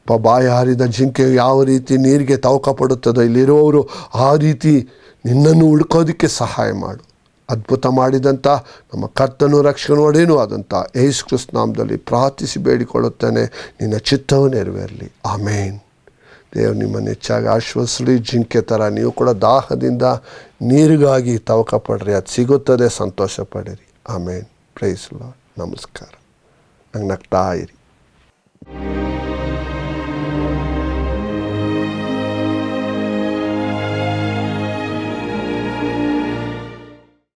ಬಾಯಿ ಹಾರಿದ ಜಿಂಕೆ ಯಾವ ರೀತಿ ನೀರಿಗೆ ತವಕ ಪಡುತ್ತದೋ, ಇಲ್ಲಿರುವವರು ಆ ರೀತಿ ನಿನ್ನನ್ನು ಹುಡ್ಕೋದಕ್ಕೆ ಸಹಾಯ ಮಾಡು. ಅದ್ಭುತ ಮಾಡಿದಂಥ ನಮ್ಮ ಕರ್ತನು, ರಕ್ಷಕನು, ಒಡೆಯನೂ ಆದಂಥ ಯೇಸು ಕ್ರಿಸ್ತ ನಾಮದಲ್ಲಿ ಪ್ರಾರ್ಥಿಸಿ ಬೇಡಿಕೊಳ್ಳುತ್ತೇನೆ. ನಿನ್ನ ಚಿತ್ತವು ನೆರವೇರಲಿ. ಆಮೇನ್. ದೇವ್ರು ನಿಮ್ಮನ್ನು ಹೆಚ್ಚಾಗಿ ಆಶ್ವಸಲಿ. ಜಿಂಕೆ ಥರ ನೀವು ಕೂಡ ದಾಹದಿಂದ ನೀರಿಗಾಗಿ ತವಕ ಪಡ್ರಿ, ಅದು ಸಿಗುತ್ತದೆ, ಸಂತೋಷ ಪಡಿರಿ. ಆಮೇನ್. Price lord. ನಮಸ್ಕಾರ. ನಂಗೆ ನಗ್ತಾ ಇರಿ.